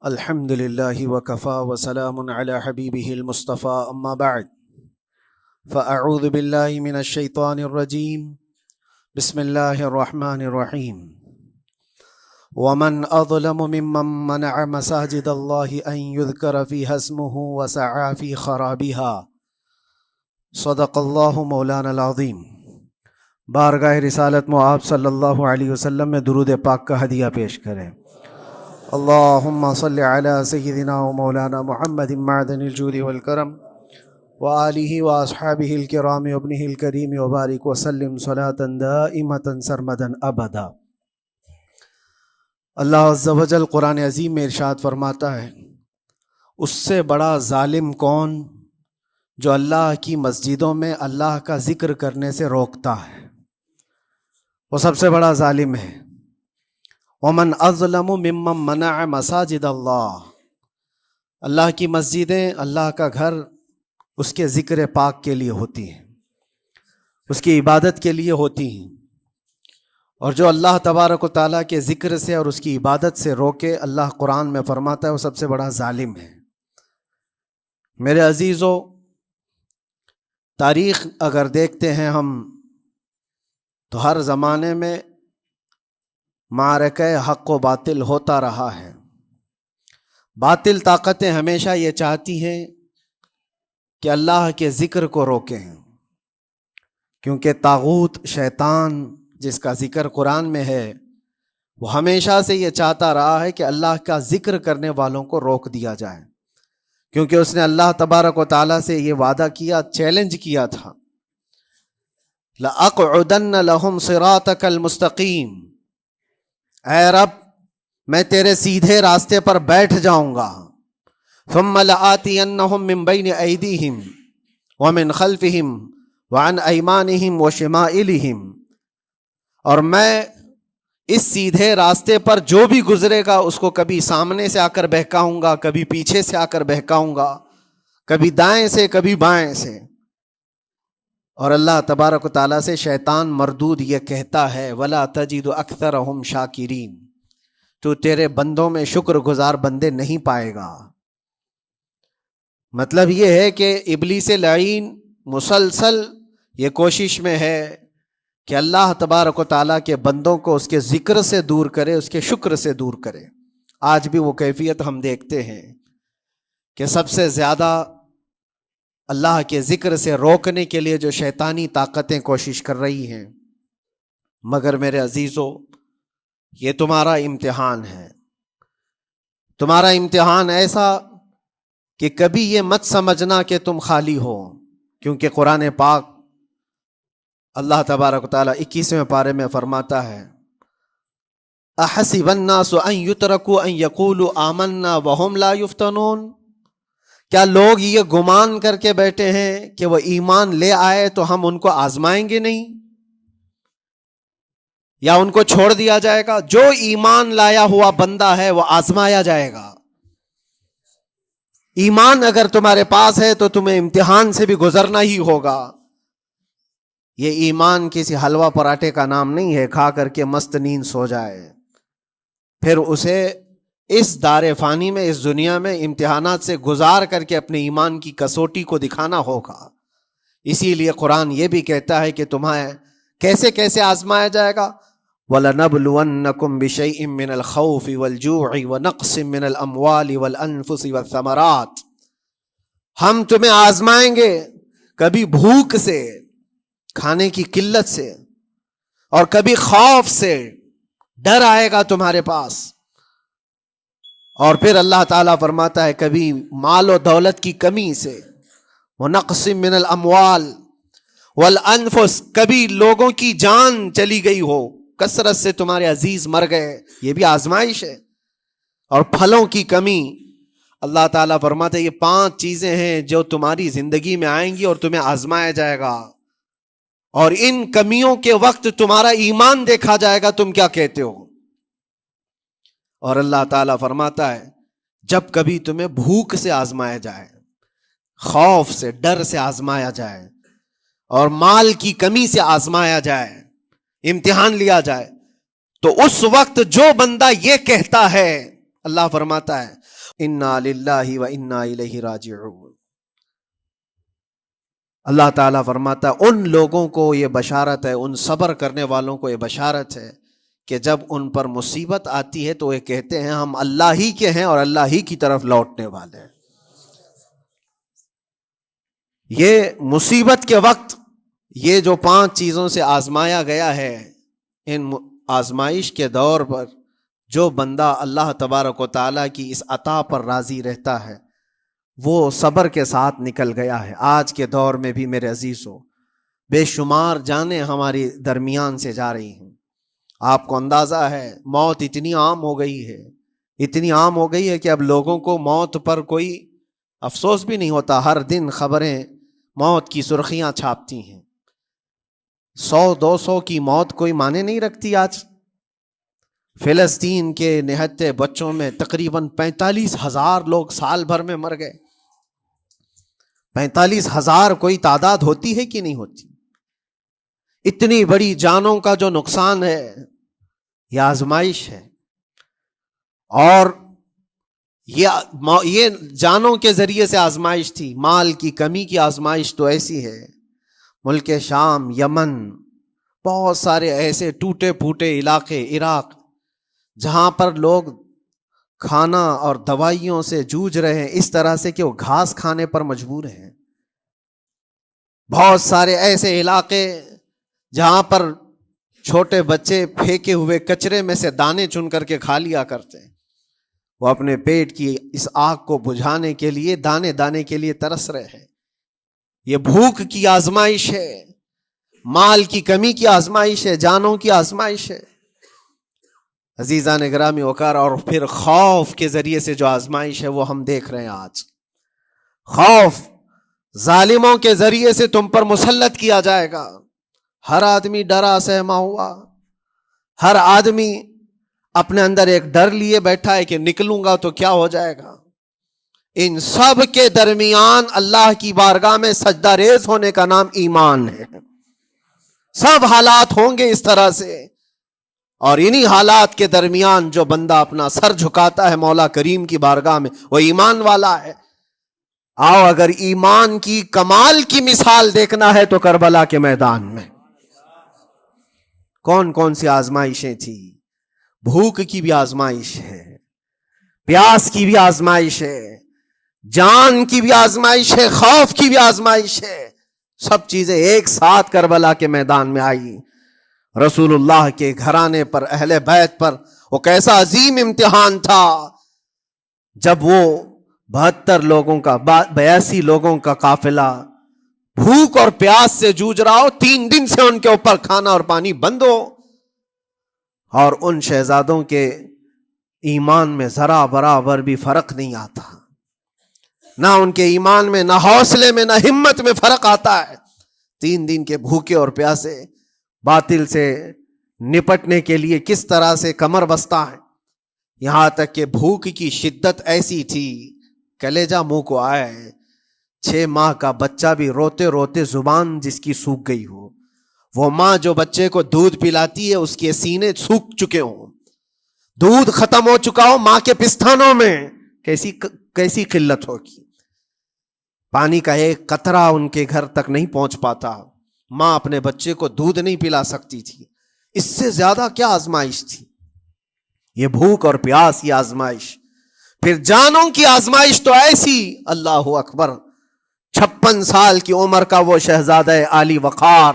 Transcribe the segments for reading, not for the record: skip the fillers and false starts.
الحمد لله وكفى وسلام على حبيبه المصطفى أما بعد فأعوذ بالله من الشيطان الرجيم بسم الله الرحمن الرحيم ومن أظلم ممن منع مساجد الله أن يذكر فيها اسمه وسعى في خرابها صدق الله مولانا العظیم۔ بارگاہ رسالت میں آپ صلی اللہ علیہ وسلم میں درود پاک کا ہدیہ پیش کریں۔ اللہم صلی علی سیدنا و مولانا محمد معدن الجود والکرم وآلہ واصحابہ الکرام وابنہ الکریم وبارک وسلم صلاة دائمة سرمدا ابدا۔ اللہ عز و جل قرآن عظیم میں ارشاد فرماتا ہے، اس سے بڑا ظالم کون جو اللہ کی مسجدوں میں اللہ کا ذکر کرنے سے روکتا ہے، وہ سب سے بڑا ظالم ہے۔ ومن اظلم ممن منع مساجد اللہ، اللہ کی مسجدیں، اللہ کا گھر اس کے ذکر پاک کے لیے ہوتی ہیں، اس کی عبادت کے لیے ہوتی ہیں، اور جو اللہ تبارک و تعالیٰ کے ذکر سے اور اس کی عبادت سے روکے، اللہ قرآن میں فرماتا ہے وہ سب سے بڑا ظالم ہے۔ میرے عزیزو، تاریخ اگر دیکھتے ہیں ہم تو ہر زمانے میں معرکہ حق و باطل ہوتا رہا ہے۔ باطل طاقتیں ہمیشہ یہ چاہتی ہیں کہ اللہ کے ذکر کو روکیں، کیونکہ طاغوت شیطان جس کا ذکر قرآن میں ہے وہ ہمیشہ سے یہ چاہتا رہا ہے کہ اللہ کا ذکر کرنے والوں کو روک دیا جائے، کیونکہ اس نے اللہ تبارک و تعالیٰ سے یہ وعدہ کیا، چیلنج کیا تھا، لَأَقْعُدَنَّ لَهُمْ صِرَاطَكَ الْمُسْتَقِيمِ، اے رب میں تیرے سیدھے راستے پر بیٹھ جاؤں گا، ثُمَّ لَآتِيَنَّهُمْ مِنْ بَيْنِ أَيْدِيهِمْ وَمِنْ خَلْفِهِمْ وَعَنْ أَيْمَانِهِمْ وَشِمَائِلِهِمْ، اور میں اس سیدھے راستے پر جو بھی گزرے گا اس کو کبھی سامنے سے آ کر بہکاؤں گا، کبھی پیچھے سے آ کر بہکاؤں گا، کبھی دائیں سے کبھی بائیں سے۔ اور اللہ تبارک و تعالیٰ سے شیطان مردود یہ کہتا ہے، وَلَا تَجِدُ أَكْثَرَهُمْ شَاكِرِينَ، تو تیرے بندوں میں شکر گزار بندے نہیں پائے گا۔ مطلب یہ ہے کہ ابلیس لعین مسلسل یہ کوشش میں ہے کہ اللہ تبارک و تعالیٰ کے بندوں کو اس کے ذکر سے دور کرے، اس کے شکر سے دور کرے۔ آج بھی وہ کیفیت ہم دیکھتے ہیں کہ سب سے زیادہ اللہ کے ذکر سے روکنے کے لیے جو شیطانی طاقتیں کوشش کر رہی ہیں، مگر میرے عزیزو یہ تمہارا امتحان ہے، تمہارا امتحان ایسا کہ کبھی یہ مت سمجھنا کہ تم خالی ہو، کیونکہ قرآن پاک اللہ تبارک و تعالیٰ 21ویں پارے میں فرماتا ہے، احسب الناس ان یترکوا ان یقولوا آمنا وہم لا یفتنون، کیا لوگ یہ گمان کر کے بیٹھے ہیں کہ وہ ایمان لے آئے تو ہم ان کو آزمائیں گے نہیں، یا ان کو چھوڑ دیا جائے گا؟ جو ایمان لایا ہوا بندہ ہے وہ آزمایا جائے گا۔ ایمان اگر تمہارے پاس ہے تو تمہیں امتحان سے بھی گزرنا ہی ہوگا۔ یہ ایمان کسی حلوہ پراٹھے کا نام نہیں ہے، کھا کر کے مست نیند سو جائے، پھر اسے اس دار فانی میں، اس دنیا میں امتحانات سے گزار کر کے اپنے ایمان کی کسوٹی کو دکھانا ہوگا۔ اسی لیے قرآن یہ بھی کہتا ہے کہ تمہیں کیسے کیسے آزمایا جائے گا، وَلَنَبْلُوَنَّكُمْ بِشَيْءٍ مِّنَ الْخَوْفِ وَالْجُوعِ وَنَقْصٍ مِّنَ الْأَمْوَالِ وَالْأَنفُسِ وَالثَّمَرَاتِ، ہم تمہیں آزمائیں گے کبھی بھوک سے، کھانے کی قلت سے، اور کبھی خوف سے، ڈر آئے گا تمہارے پاس، اور پھر اللہ تعالیٰ فرماتا ہے کبھی مال و دولت کی کمی سے، وَنَقْصٍ مِّنَ الْأَمْوَالِ وَالْأَنفُسِ، کبھی لوگوں کی جان چلی گئی ہو، کثرت سے تمہارے عزیز مر گئے، یہ بھی آزمائش ہے، اور پھلوں کی کمی۔ اللہ تعالیٰ فرماتا ہے یہ 5 چیزیں ہیں جو تمہاری زندگی میں آئیں گی اور تمہیں آزمایا جائے گا، اور ان کمیوں کے وقت تمہارا ایمان دیکھا جائے گا، تم کیا کہتے ہو۔ اور اللہ تعالیٰ فرماتا ہے جب کبھی تمہیں بھوک سے آزمایا جائے، خوف سے، ڈر سے آزمایا جائے، اور مال کی کمی سے آزمایا جائے، امتحان لیا جائے، تو اس وقت جو بندہ یہ کہتا ہے، اللہ فرماتا ہے انا للہ و انا الیہ راجعون۔ اللہ تعالیٰ فرماتا ہے ان لوگوں کو یہ بشارت ہے، ان صبر کرنے والوں کو یہ بشارت ہے کہ جب ان پر مصیبت آتی ہے تو یہ کہتے ہیں ہم اللہ ہی کے ہیں اور اللہ ہی کی طرف لوٹنے والے ہیں۔ یہ مصیبت کے وقت یہ جو 5 چیزوں سے آزمایا گیا ہے، ان آزمائش کے دور پر جو بندہ اللہ تبارک و تعالیٰ کی اس عطا پر راضی رہتا ہے وہ صبر کے ساتھ نکل گیا ہے۔ آج کے دور میں بھی میرے عزیزو بے شمار جانیں ہماری درمیان سے جا رہی ہیں۔ آپ کو اندازہ ہے موت اتنی عام ہو گئی ہے، اتنی عام ہو گئی ہے کہ اب لوگوں کو موت پر کوئی افسوس بھی نہیں ہوتا۔ ہر دن خبریں موت کی سرخیاں چھاپتی ہیں، 100-200 کی موت کوئی معنی نہیں رکھتی۔ آج فلسطین کے نہتے بچوں میں تقریباً 45,000 لوگ سال بھر میں مر گئے۔ 45,000 کوئی تعداد ہوتی ہے کہ نہیں ہوتی؟ اتنی بڑی جانوں کا جو نقصان ہے یہ آزمائش ہے، اور یہ جانوں کے ذریعے سے آزمائش تھی۔ مال کی کمی کی آزمائش تو ایسی ہے، ملک شام، یمن، بہت سارے ایسے ٹوٹے پھوٹے علاقے، عراق، جہاں پر لوگ کھانا اور دوائیوں سے جوجھ رہے ہیں اس طرح سے کہ وہ گھاس کھانے پر مجبور ہیں۔ بہت سارے ایسے علاقے جہاں پر چھوٹے بچے پھینکے ہوئے کچرے میں سے دانے چن کر کے کھا لیا کرتے ہیں، وہ اپنے پیٹ کی اس آگ کو بجھانے کے لیے دانے دانے کے لیے ترس رہے ہیں۔ یہ بھوک کی آزمائش ہے، مال کی کمی کی آزمائش ہے، جانوں کی آزمائش ہے۔ عزیزان گرامی وقار، اور پھر خوف کے ذریعے سے جو آزمائش ہے وہ ہم دیکھ رہے ہیں آج۔ خوف ظالموں کے ذریعے سے تم پر مسلط کیا جائے گا۔ ہر آدمی ڈرا سہما ہوا، ہر آدمی اپنے اندر ایک ڈر لیے بیٹھا ہے کہ نکلوں گا تو کیا ہو جائے گا۔ ان سب کے درمیان اللہ کی بارگاہ میں سجدہ ریز ہونے کا نام ایمان ہے۔ سب حالات ہوں گے اس طرح سے، اور انہی حالات کے درمیان جو بندہ اپنا سر جھکاتا ہے مولا کریم کی بارگاہ میں وہ ایمان والا ہے۔ آؤ اگر ایمان کی کمال کی مثال دیکھنا ہے تو کربلا کے میدان میں کون کون سی آزمائشیں تھی۔ بھوک کی بھی آزمائش ہے، پیاس کی بھی آزمائش ہے، جان کی بھی آزمائش ہے، خوف کی بھی آزمائش ہے۔ سب چیزیں ایک ساتھ کربلا کے میدان میں آئی۔ رسول اللہ کے گھرانے پر، اہل بیت پر وہ کیسا عظیم امتحان تھا جب وہ 72 لوگوں کا 82 لوگوں کا قافلہ بھوک اور پیاس سے جوجھ رہا ہو، 3 دن سے ان کے اوپر کھانا اور پانی بند ہو، اور ان شہزادوں کے ایمان میں ذرا برابر بھی فرق نہیں آتا، نہ ان کے ایمان میں، نہ حوصلے میں، نہ ہمت میں فرق آتا ہے۔ 3 دن کے بھوکے اور پیاسے باطل سے نپٹنے کے لیے کس طرح سے کمر بستہ ہے۔ یہاں تک کہ بھوک کی شدت ایسی تھی کلیجہ منہ کو آئے، 6 ماہ کا بچہ بھی روتے روتے زبان جس کی سوکھ گئی ہو، وہ ماں جو بچے کو دودھ پلاتی ہے اس کے سینے سوکھ چکے ہوں، دودھ ختم ہو چکا ہو ماں کے پستانوں میں، کیسی قلت ہوگی۔ پانی کا ایک قطرہ ان کے گھر تک نہیں پہنچ پاتا، ماں اپنے بچے کو دودھ نہیں پلا سکتی تھی۔ اس سے زیادہ کیا آزمائش تھی؟ یہ بھوک اور پیاس کی آزمائش۔ پھر جانوں کی آزمائش تو ایسی، اللہ اکبر، 56 سال کی عمر کا وہ شہزادہ عالی وقار،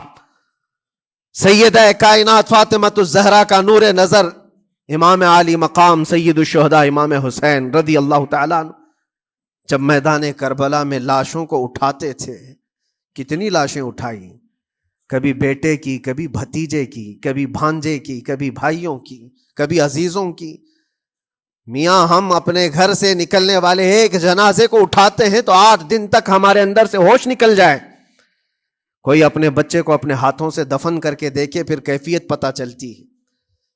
سیدہ کائنات فاطمۃ الزہرا کا نور نظر، امام عالی مقام سید الشہداء امام حسین رضی اللہ تعالیٰ عنہ، جب میدان کربلا میں لاشوں کو اٹھاتے تھے، کتنی لاشیں اٹھائی، کبھی بیٹے کی، کبھی بھتیجے کی، کبھی بھانجے کی، کبھی بھائیوں کی، کبھی عزیزوں کی۔ میاں ہم اپنے گھر سے نکلنے والے ایک جنازے کو اٹھاتے ہیں تو 8 دن تک ہمارے اندر سے ہوش نکل جائے۔ کوئی اپنے بچے کو اپنے ہاتھوں سے دفن کر کے دیکھے پھر کیفیت پتہ چلتی ہے۔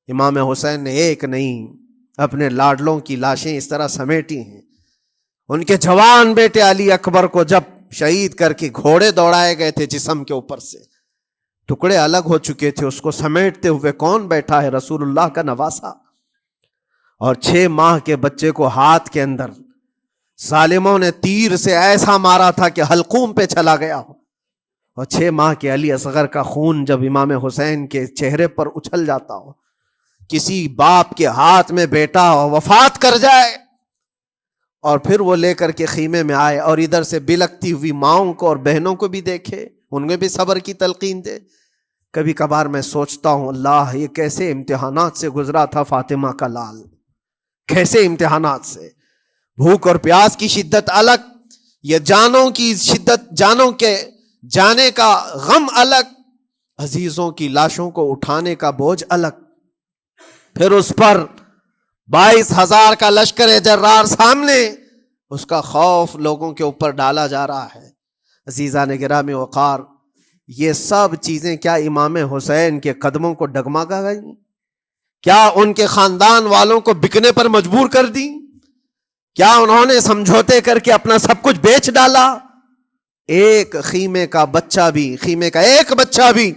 امام حسین نے ایک نہیں اپنے لاڈلوں کی لاشیں اس طرح سمیٹی ہیں۔ ان کے جوان بیٹے علی اکبر کو جب شہید کر کے گھوڑے دوڑائے گئے تھے جسم کے اوپر سے، ٹکڑے الگ ہو چکے تھے، اس کو سمیٹتے ہوئے کون بیٹھا ہے؟ رسول اللہ کا نواسا۔ اور 6 ماہ کے بچے کو ہاتھ کے اندر ظالموں نے تیر سے ایسا مارا تھا کہ حلقوم پہ چلا گیا ہو، اور 6 ماہ کے علی اصغر کا خون جب امام حسین کے چہرے پر اچھل جاتا ہو، کسی باپ کے ہاتھ میں بیٹا وفات کر جائے اور پھر وہ لے کر کے خیمے میں آئے اور ادھر سے بلکتی ہوئی ماؤں کو اور بہنوں کو بھی دیکھے، ان میں بھی صبر کی تلقین دے. کبھی کبھار میں سوچتا ہوں اللہ یہ کیسے امتحانات سے گزرا تھا فاطمہ کا لال، کیسے امتحانات سے. بھوک اور پیاس کی شدت الگ، یہ جانوں کی شدت، جانوں کے جانے کا غم الگ، عزیزوں کی لاشوں کو اٹھانے کا بوجھ الگ، پھر اس پر 22,000 کا لشکر جرار سامنے، اس کا خوف لوگوں کے اوپر ڈالا جا رہا ہے. عزیزان گرامی وقار، یہ سب چیزیں کیا امام حسین کے قدموں کو ڈگمگا گئیں؟ کیا ان کے خاندان والوں کو بکنے پر مجبور کر دی؟ کیا انہوں نے سمجھوتے کر کے اپنا سب کچھ بیچ ڈالا؟ ایک خیمے کا بچہ بھی، خیمے کا ایک بچہ بھی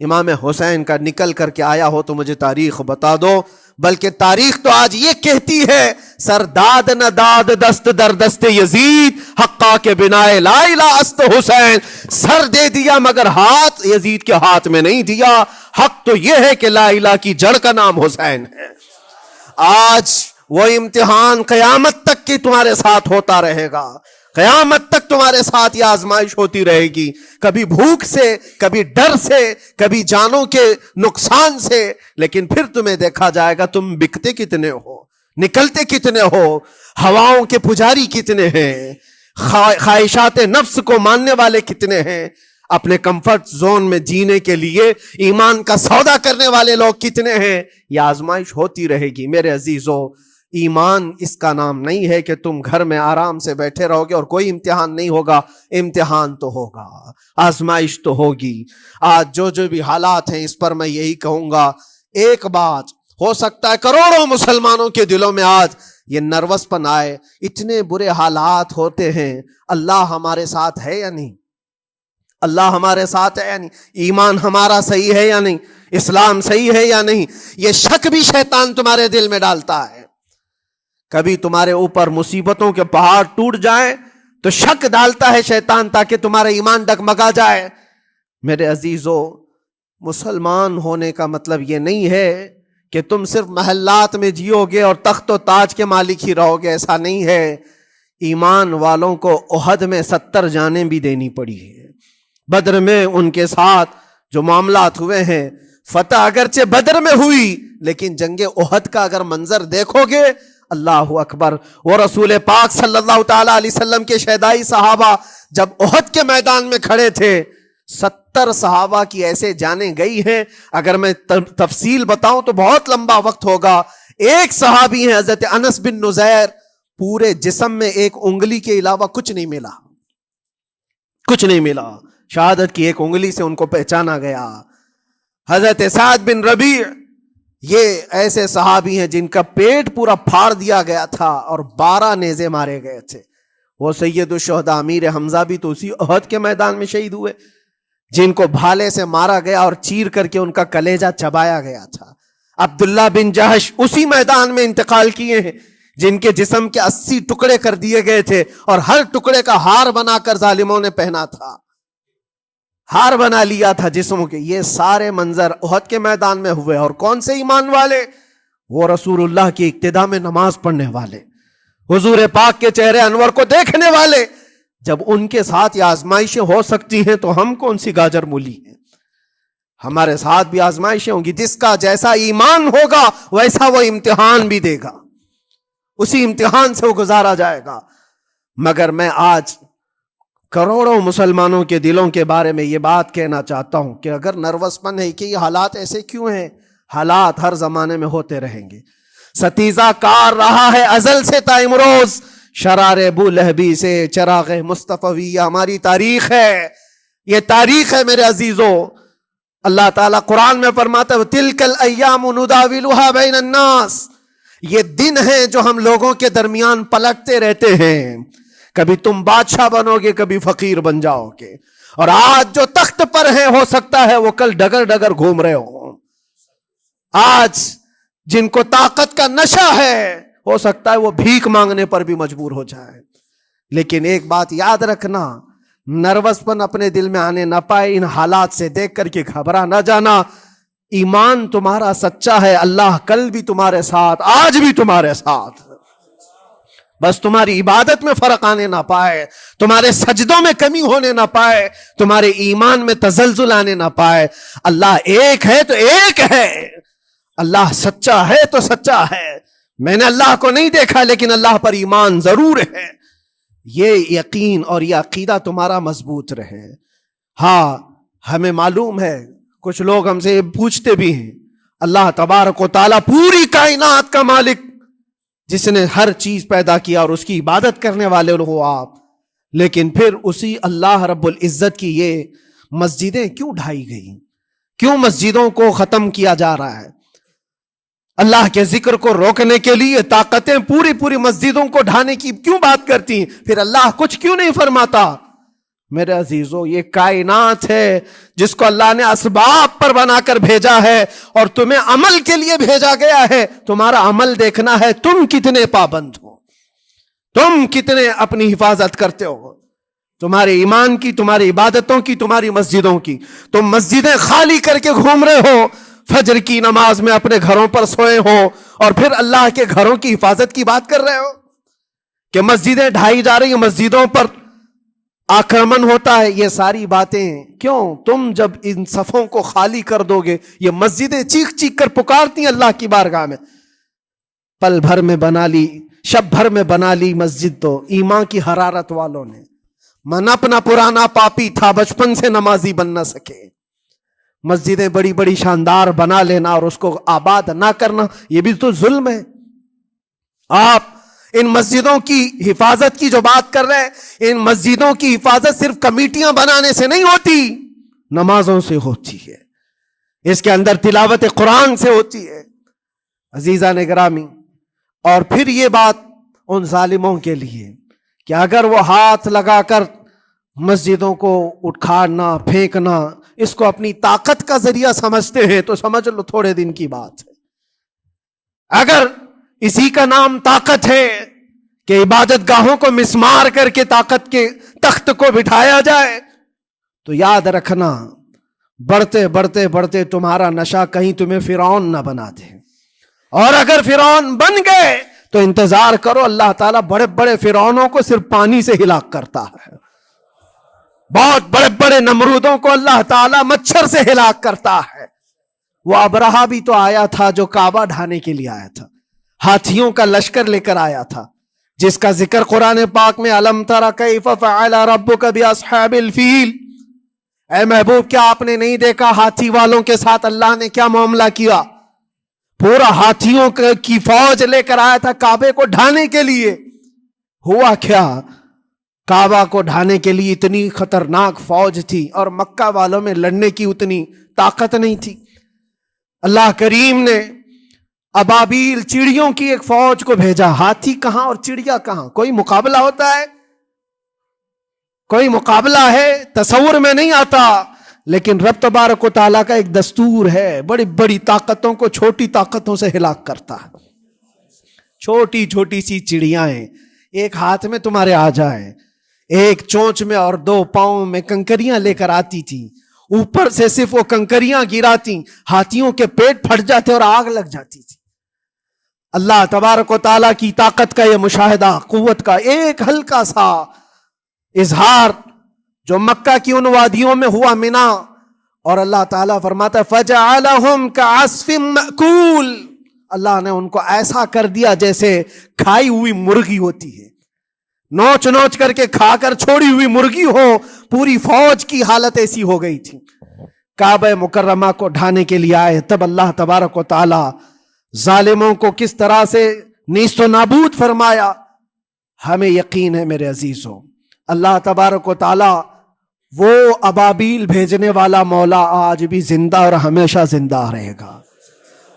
امام حسین کا نکل کر کے آیا ہو تو مجھے تاریخ بتا دو. بلکہ تاریخ تو آج یہ کہتی ہے سر داد نہ داد دست در دست یزید حقا کے بنا لا الہ است حسین. سر دے دیا مگر ہاتھ یزید کے ہاتھ میں نہیں دیا. حق تو یہ ہے کہ لا الہ کی جڑ کا نام حسین ہے. آج وہ امتحان قیامت تک کی تمہارے ساتھ ہوتا رہے گا، قیامت تک تمہارے ساتھ یہ آزمائش ہوتی رہے گی، کبھی بھوک سے، کبھی ڈر سے، کبھی جانوں کے نقصان سے، لیکن پھر تمہیں دیکھا جائے گا تم بکتے کتنے ہو، نکلتے کتنے ہو، ہواؤں کے پجاری کتنے ہیں، خواہشات نفس کو ماننے والے کتنے ہیں، اپنے کمفرٹ زون میں جینے کے لیے ایمان کا سودا کرنے والے لوگ کتنے ہیں. یہ آزمائش ہوتی رہے گی. میرے عزیزو، ایمان اس کا نام نہیں ہے کہ تم گھر میں آرام سے بیٹھے رہو گے اور کوئی امتحان نہیں ہوگا. امتحان تو ہوگا، آزمائش تو ہوگی. آج جو بھی حالات ہیں اس پر میں یہی کہوں گا، ایک بات ہو سکتا ہے کروڑوں مسلمانوں کے دلوں میں آج یہ نروس پن آئے، اتنے برے حالات ہوتے ہیں، اللہ ہمارے ساتھ ہے یا نہیں؟ اللہ ہمارے ساتھ ہے یا نہیں؟ ایمان ہمارا صحیح ہے یا نہیں؟ اسلام صحیح ہے یا نہیں؟ یہ شک بھی شیطان تمہارے دل میں ڈالتا ہے. کبھی تمہارے اوپر مصیبتوں کے پہاڑ ٹوٹ جائیں تو شک ڈالتا ہے شیطان تاکہ تمہارا ایمان ڈگمگا جائے. میرے عزیزو، مسلمان ہونے کا مطلب یہ نہیں ہے کہ تم صرف محلات میں جیو گے اور تخت و تاج کے مالک ہی رہو گے، ایسا نہیں ہے. ایمان والوں کو احد میں 70 جانیں بھی دینی پڑی ہے. بدر میں ان کے ساتھ جو معاملات ہوئے ہیں، فتح اگرچہ بدر میں ہوئی لیکن جنگ احد کا اگر منظر دیکھو گے، اللہ اکبر. وہ رسول پاک صلی اللہ تعالی علیہ وسلم کے شہدائی صحابہ جب احد کے میدان میں کھڑے تھے، 70 صحابہ کی ایسے جانیں گئی ہیں. اگر میں تفصیل بتاؤں تو بہت لمبا وقت ہوگا. ایک صحابی ہیں حضرت انس بن نزیر، پورے جسم میں ایک انگلی کے علاوہ کچھ نہیں ملا، کچھ نہیں ملا. شہادت کی ایک انگلی سے ان کو پہچانا گیا. حضرت سعد بن ربیع، یہ ایسے صحابی ہیں جن کا پیٹ پورا پھاڑ دیا گیا تھا اور 12 نیزے مارے گئے تھے. وہ سید الشہداء امیر حمزہ بھی تو اسی احد کے میدان میں شہید ہوئے، جن کو بھالے سے مارا گیا اور چیر کر کے ان کا کلیجہ چبایا گیا تھا. عبداللہ بن جہش اسی میدان میں انتقال کیے ہیں، جن کے جسم کے 80 ٹکڑے کر دیے گئے تھے اور ہر ٹکڑے کا ہار بنا کر ظالموں نے پہنا تھا، ہار بنا لیا تھا جسموں کے. یہ سارے منظر احد کے میدان میں ہوئے. اور کون سے ایمان والے؟ وہ رسول اللہ کی اقتداء میں نماز پڑھنے والے، حضور پاک کے چہرے انور کو دیکھنے والے. جب ان کے ساتھ یہ آزمائشیں ہو سکتی ہیں تو ہم کون سی گاجر مولی ہیں؟ ہمارے ساتھ بھی آزمائشیں ہوں گی. جس کا جیسا ایمان ہوگا ویسا وہ امتحان بھی دے گا، اسی امتحان سے وہ گزارا جائے گا. مگر میں آج کروڑوں مسلمانوں کے دلوں کے بارے میں یہ بات کہنا چاہتا ہوں کہ اگر نروس پن ہے کہ یہ حالات ایسے کیوں ہیں، حالات ہر زمانے میں ہوتے رہیں گے. ستیزہ کار رہا ہے ازل سے تا امروز، شرار ابو لہبی سے چراغ مصطفی. ہماری تاریخ ہے، یہ تاریخ ہے میرے عزیزو. اللہ تعالیٰ قرآن میں فرماتا ہے تِلْكَ الْأَيَّامُ نُدَاوِلُهَا بَيْنَ النَّاسِ. یہ دن ہیں جو ہم لوگوں کے درمیان پلٹتے رہتے ہیں. کبھی تم بادشاہ بنو گے، کبھی فقیر بن جاؤ گے. اور آج جو تخت پر ہیں ہو سکتا ہے وہ کل ڈگر ڈگر گھوم رہے ہوں. آج جن کو طاقت کا نشہ ہے ہو سکتا ہے وہ بھیک مانگنے پر بھی مجبور ہو جائے. لیکن ایک بات یاد رکھنا، نروس پن اپنے دل میں آنے نہ پائے. ان حالات سے دیکھ کر کے گھبرا نہ جانا. ایمان تمہارا سچا ہے، اللہ کل بھی تمہارے ساتھ، آج بھی تمہارے ساتھ. بس تمہاری عبادت میں فرق آنے نہ پائے، تمہارے سجدوں میں کمی ہونے نہ پائے، تمہارے ایمان میں تزلزل آنے نہ پائے. اللہ ایک ہے تو ایک ہے، اللہ سچا ہے تو سچا ہے. میں نے اللہ کو نہیں دیکھا لیکن اللہ پر ایمان ضرور ہے. یہ یقین اور یہ عقیدہ تمہارا مضبوط رہے. ہاں ہمیں معلوم ہے، کچھ لوگ ہم سے پوچھتے بھی ہیں، اللہ تبارک و تعالیٰ پوری کائنات کا مالک جس نے ہر چیز پیدا کیا اور اس کی عبادت کرنے والے ہو آپ، لیکن پھر اسی اللہ رب العزت کی یہ مسجدیں کیوں ڈھائی گئی؟ کیوں مسجدوں کو ختم کیا جا رہا ہے؟ اللہ کے ذکر کو روکنے کے لیے طاقتیں پوری مسجدوں کو ڈھانے کی کیوں بات کرتی ہیں؟ پھر اللہ کچھ کیوں نہیں فرماتا؟ میرے عزیزو، یہ کائنات ہے جس کو اللہ نے اسباب پر بنا کر بھیجا ہے اور تمہیں عمل کے لیے بھیجا گیا ہے. تمہارا عمل دیکھنا ہے، تم کتنے پابند ہو، تم کتنے اپنی حفاظت کرتے ہو، تمہارے ایمان کی، تمہاری عبادتوں کی، تمہاری مسجدوں کی. تم مسجدیں خالی کر کے گھوم رہے ہو، فجر کی نماز میں اپنے گھروں پر سوئے ہو اور پھر اللہ کے گھروں کی حفاظت کی بات کر رہے ہو کہ مسجدیں ڈھائی جا رہی ہیں، مسجدوں پر آکرمن ہوتا ہے. یہ ساری باتیں کیوں؟ تم جب ان صفوں کو خالی کر دو گے، یہ مسجدیں چیخ چیخ کر پکارتی ہیں اللہ کی بارگاہ میں. پل بھر میں بنا لی، شب بھر میں بنا لی مسجد تو ایمان کی حرارت والوں نے. من اپنا پرانا پاپی تھا، بچپن سے نمازی بن نہ سکے. مسجدیں بڑی بڑی شاندار بنا لینا اور اس کو آباد نہ کرنا، یہ بھی تو ظلم ہے. آپ ان مسجدوں کی حفاظت کی جو بات کر رہے ہیں، ان مسجدوں کی حفاظت صرف کمیٹیاں بنانے سے نہیں ہوتی، نمازوں سے ہوتی ہے، اس کے اندر تلاوت قرآن سے ہوتی ہے. عزیزان گرامی، اور پھر یہ بات ان ظالموں کے لیے کہ اگر وہ ہاتھ لگا کر مسجدوں کو اٹھانا پھینکنا اس کو اپنی طاقت کا ذریعہ سمجھتے ہیں تو سمجھ لو تھوڑے دن کی بات ہے. اگر اسی کا نام طاقت ہے کہ عبادت گاہوں کو مسمار کر کے طاقت کے تخت کو بٹھایا جائے، تو یاد رکھنا بڑھتے بڑھتے بڑھتے تمہارا نشہ کہیں تمہیں فرعون نہ بنا دے. اور اگر فرعون بن گئے تو انتظار کرو، اللہ تعالیٰ بڑے بڑے فرعونوں کو صرف پانی سے ہلاک کرتا ہے. بہت بڑے بڑے نمرودوں کو اللہ تعالیٰ مچھر سے ہلاک کرتا ہے. وہ ابرہہ بھی تو آیا تھا جو کعبہ ڈھانے کے لیے آیا تھا، ہاتھیوں کا لشکر لے کر آیا تھا، جس کا ذکر قرآن پاک میں الم تر کیف فعل ربک باصحاب الفیل. اے محبوب، کیا آپ نے نہیں دیکھا ہاتھی والوں کے ساتھ اللہ نے کیا معاملہ کیا؟ پورا ہاتھیوں کی فوج لے کر آیا تھا کعبے کو ڈھانے کے لیے. ہوا کیا؟ کعبہ کو ڈھانے کے لیے اتنی خطرناک فوج تھی اور مکہ والوں میں لڑنے کی اتنی طاقت نہیں تھی. اللہ کریم نے ابابیل چڑیوں کی ایک فوج کو بھیجا. ہاتھی کہاں اور چڑیا کہاں؟ کوئی مقابلہ ہوتا ہے؟ کوئی مقابلہ ہے؟ تصور میں نہیں آتا. لیکن رب تبارک و تعالیٰ کا ایک دستور ہے، بڑی بڑی طاقتوں کو چھوٹی طاقتوں سے ہلاک کرتا ہے. چھوٹی چھوٹی سی چڑیاں ہیں، ایک ہاتھ میں تمہارے آ جائے، ایک چونچ میں اور دو پاؤں میں کنکریاں لے کر آتی تھی، اوپر سے صرف وہ کنکریاں گراتی، ہاتھیوں کے پیٹ پھٹ جاتے اور آگ لگ جاتی تھی. اللہ تبارک و تعالیٰ کی طاقت کا یہ مشاہدہ، قوت کا ایک ہلکا سا اظہار جو مکہ کی ان وادیوں میں ہوا منا، اور اللہ تعالیٰ فرماتا ہے فَجَعَلَهُمْ كَعَصْفٍ مَأْكُولٍ. اللہ نے ان کو ایسا کر دیا جیسے کھائی ہوئی مرغی ہوتی ہے، نوچ نوچ کر کے کھا کر چھوڑی ہوئی مرغی ہو. پوری فوج کی حالت ایسی ہو گئی تھی. کعبہ مکرمہ کو ڈھانے کے لیے آئے، تب اللہ تبارک و تعالی ظالموں کو کس طرح سے نیست و نابود فرمایا. ہمیں یقین ہے میرے عزیزوں، اللہ تبارک و تعالی وہ ابابیل بھیجنے والا مولا آج بھی زندہ اور ہمیشہ زندہ رہے گا.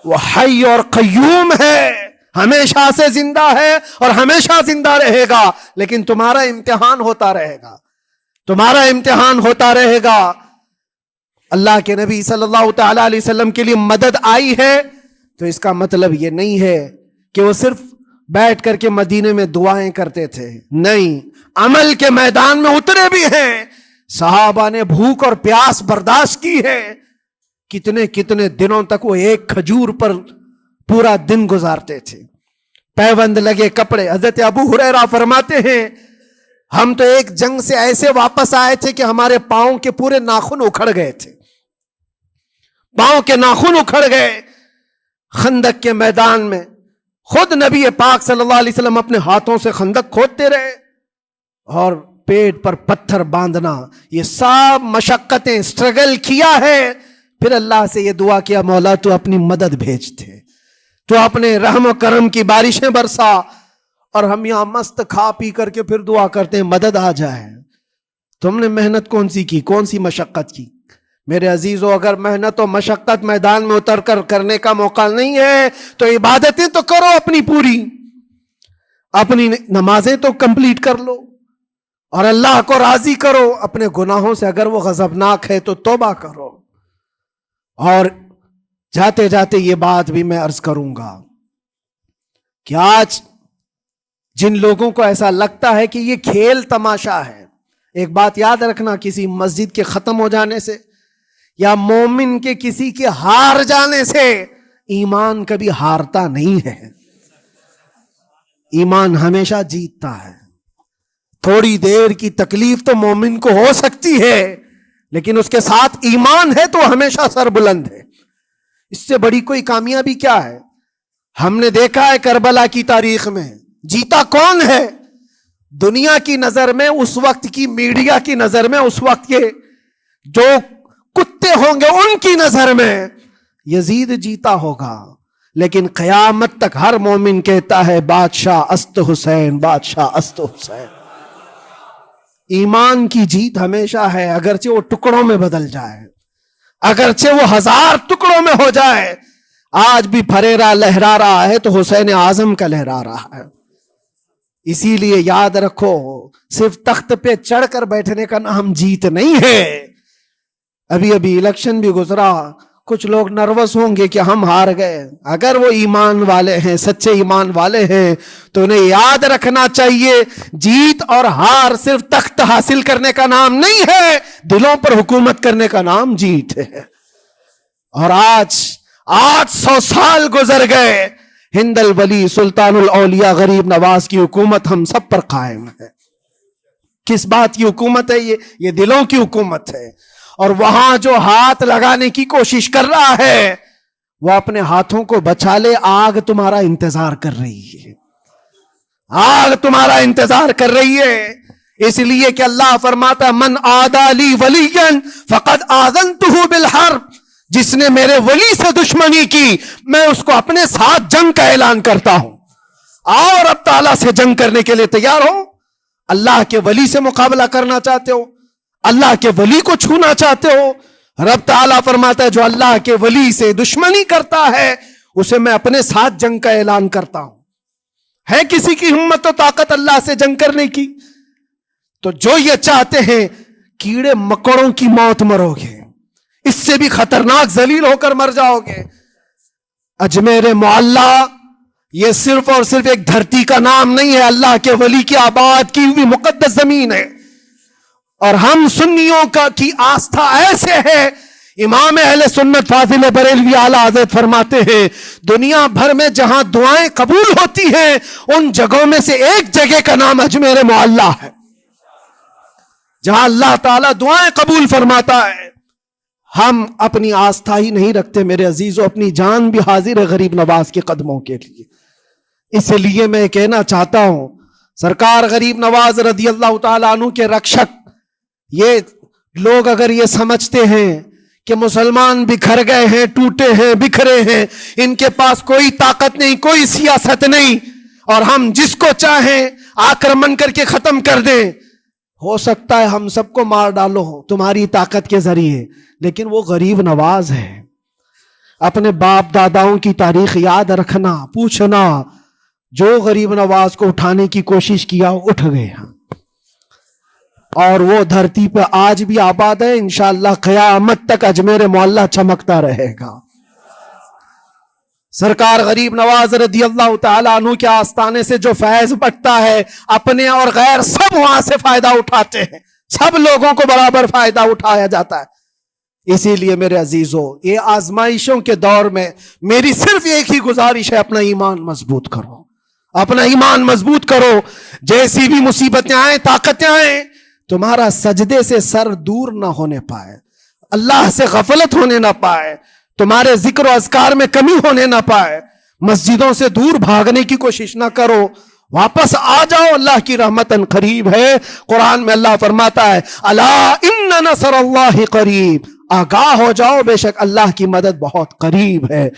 وہ حی اور قیوم ہے، ہمیشہ سے زندہ ہے اور ہمیشہ زندہ رہے گا. لیکن تمہارا امتحان ہوتا رہے گا، تمہارا امتحان ہوتا رہے گا. اللہ کے نبی صلی اللہ تعالی علیہ وسلم کے لیے مدد آئی ہے تو اس کا مطلب یہ نہیں ہے کہ وہ صرف بیٹھ کر کے مدینے میں دعائیں کرتے تھے؟ نہیں، عمل کے میدان میں اترے بھی ہیں۔ صحابہ نے بھوک اور پیاس برداشت کی ہے، کتنے کتنے دنوں تک وہ ایک کھجور پر پورا دن گزارتے تھے، پیوند لگے کپڑے۔ حضرت ابو ہریرہ فرماتے ہیں ہم تو ایک جنگ سے ایسے واپس آئے تھے کہ ہمارے پاؤں کے پورے ناخن اکھڑ گئے تھے، پاؤں کے ناخن اکھڑ گئے۔ خندق کے میدان میں خود نبی پاک صلی اللہ علیہ وسلم اپنے ہاتھوں سے خندق کھودتے رہے، اور پیٹ پر پتھر باندھنا، یہ سب مشقتیں، سٹرگل کیا ہے۔ پھر اللہ سے یہ دعا کیا مولا تو اپنی مدد بھیجتے، تو اپنے رحم و کرم کی بارشیں برسا، اور ہم یہاں مست کھا پی کر کے پھر دعا کرتے ہیں مدد آ جائے۔ تم نے محنت کون سی کی، کون سی مشقت کی؟ میرے عزیزو، اگر محنت و مشقت میدان میں اتر کر کرنے کا موقع نہیں ہے تو عبادتیں تو کرو اپنی پوری، اپنی نمازیں تو کمپلیٹ کر لو اور اللہ کو راضی کرو۔ اپنے گناہوں سے اگر وہ غضبناک ہے تو توبہ کرو۔ اور جاتے جاتے یہ بات بھی میں عرض کروں گا کہ آج جن لوگوں کو ایسا لگتا ہے کہ یہ کھیل تماشا ہے، ایک بات یاد رکھنا، کسی مسجد کے ختم ہو جانے سے یا مومن کے کسی کے ہار جانے سے ایمان کبھی ہارتا نہیں ہے، ایمان ہمیشہ جیتتا ہے۔ تھوڑی دیر کی تکلیف تو مومن کو ہو سکتی ہے، لیکن اس کے ساتھ ایمان ہے تو ہمیشہ سر بلند ہے۔ اس سے بڑی کوئی کامیابی کیا ہے؟ ہم نے دیکھا ہے کربلا کی تاریخ میں جیتا کون ہے؟ دنیا کی نظر میں، اس وقت کی میڈیا کی نظر میں، اس وقت کے جو کتے ہوں گے ان کی نظر میں یزید جیتا ہوگا، لیکن قیامت تک ہر مومن کہتا ہے بادشاہ است حسین، بادشاہ است حسین۔ ایمان کی جیت ہمیشہ ہے، اگرچہ وہ ٹکڑوں میں بدل جائے، اگرچہ وہ 1000 ٹکڑوں میں ہو جائے۔ آج بھی پھریرا لہرا رہا ہے تو حسین اعظم کا لہرا رہا ہے۔ اسی لیے یاد رکھو، صرف تخت پہ چڑھ کر بیٹھنے کا نام جیت نہیں ہے۔ ابھی الیکشن بھی گزرا، کچھ لوگ نروس ہوں گے کہ ہم ہار گئے۔ اگر وہ ایمان والے ہیں، سچے ایمان والے ہیں، تو انہیں یاد رکھنا چاہیے جیت اور ہار صرف تخت حاصل کرنے کا نام نہیں ہے، دلوں پر حکومت کرنے کا نام جیت ہے۔ اور آج 800 سال گزر گئے، ہند الولی سلطان الاولیاء غریب نواز کی حکومت ہم سب پر قائم ہے۔ کس بات کی حکومت ہے یہ دلوں کی حکومت ہے۔ اور وہاں جو ہاتھ لگانے کی کوشش کر رہا ہے وہ اپنے ہاتھوں کو بچا لے، آگ تمہارا انتظار کر رہی ہے، آگ تمہارا انتظار کر رہی ہے۔ اس لیے کہ اللہ فرماتا من عادی لی ولیا فقد آذنتہ بالحرب، جس نے میرے ولی سے دشمنی کی میں اس کو اپنے ساتھ جنگ کا اعلان کرتا ہوں۔ اور اب تعالیٰ سے جنگ کرنے کے لیے تیار ہو؟ اللہ کے ولی سے مقابلہ کرنا چاہتے ہو؟ اللہ کے ولی کو چھونا چاہتے ہو؟ رب تعالیٰ فرماتا ہے جو اللہ کے ولی سے دشمنی کرتا ہے اسے میں اپنے ساتھ جنگ کا اعلان کرتا ہوں۔ ہے کسی کی ہمت و طاقت اللہ سے جنگ کرنے کی؟ تو جو یہ چاہتے ہیں کیڑے مکڑوں کی موت مرو گے، اس سے بھی خطرناک ذلیل ہو کر مر جاؤ گے۔ اجمیر معلیٰ یہ صرف اور صرف ایک دھرتی کا نام نہیں ہے، اللہ کے ولی کی آباد کی ہوئی مقدس زمین ہے۔ اور ہم سنیوں کی آستھا ایسے ہے، امام اہل سنت فاضل بریلوی اعلیٰ حضرت فرماتے ہیں دنیا بھر میں جہاں دعائیں قبول ہوتی ہیں ان جگہوں میں سے ایک جگہ کا نام اجمیر معلیٰ ہے، جہاں اللہ تعالیٰ دعائیں قبول فرماتا ہے۔ ہم اپنی آستھا ہی نہیں رکھتے میرے عزیزو، اپنی جان بھی حاضر ہے غریب نواز کے قدموں کے لیے۔ اس لیے میں کہنا چاہتا ہوں سرکار غریب نواز رضی اللہ تعالیٰ عنہ کے رکشک، یہ لوگ اگر یہ سمجھتے ہیں کہ مسلمان بکھر گئے ہیں، ٹوٹے ہیں، بکھرے ہیں، ان کے پاس کوئی طاقت نہیں، کوئی سیاست نہیں، اور ہم جس کو چاہیں آکرمن کر کے ختم کر دیں، ہو سکتا ہے ہم سب کو مار ڈالو تمہاری طاقت کے ذریعے، لیکن وہ غریب نواز ہے۔ اپنے باپ داداؤں کی تاریخ یاد رکھنا، پوچھنا، جو غریب نواز کو اٹھانے کی کوشش کیا اٹھ گئے ہیں، اور وہ دھرتی پہ آج بھی آباد ہے۔ انشاءاللہ قیامت تک اجمیر معلیٰ چمکتا رہے گا۔ سرکار غریب نواز رضی اللہ تعالیٰ عنہ کے آستانے سے جو فیض بٹتا ہے، اپنے اور غیر سب وہاں سے فائدہ اٹھاتے ہیں، سب لوگوں کو برابر فائدہ اٹھایا جاتا ہے۔ اسی لیے میرے عزیزو، یہ آزمائشوں کے دور میں میری صرف ایک ہی گزارش ہے، اپنا ایمان مضبوط کرو، اپنا ایمان مضبوط کرو۔ جیسی بھی مصیبتیں آئیں، طاقتیں آئیں، تمہارا سجدے سے سر دور نہ ہونے پائے، اللہ سے غفلت ہونے نہ پائے، تمہارے ذکر و اذکار میں کمی ہونے نہ پائے، مسجدوں سے دور بھاگنے کی کوشش نہ کرو، واپس آ جاؤ، اللہ کی رحمت قریب ہے۔ قرآن میں اللہ فرماتا ہے الا ان نصر اللہ قریب، آگاہ ہو جاؤ، بے شک اللہ کی مدد بہت قریب ہے۔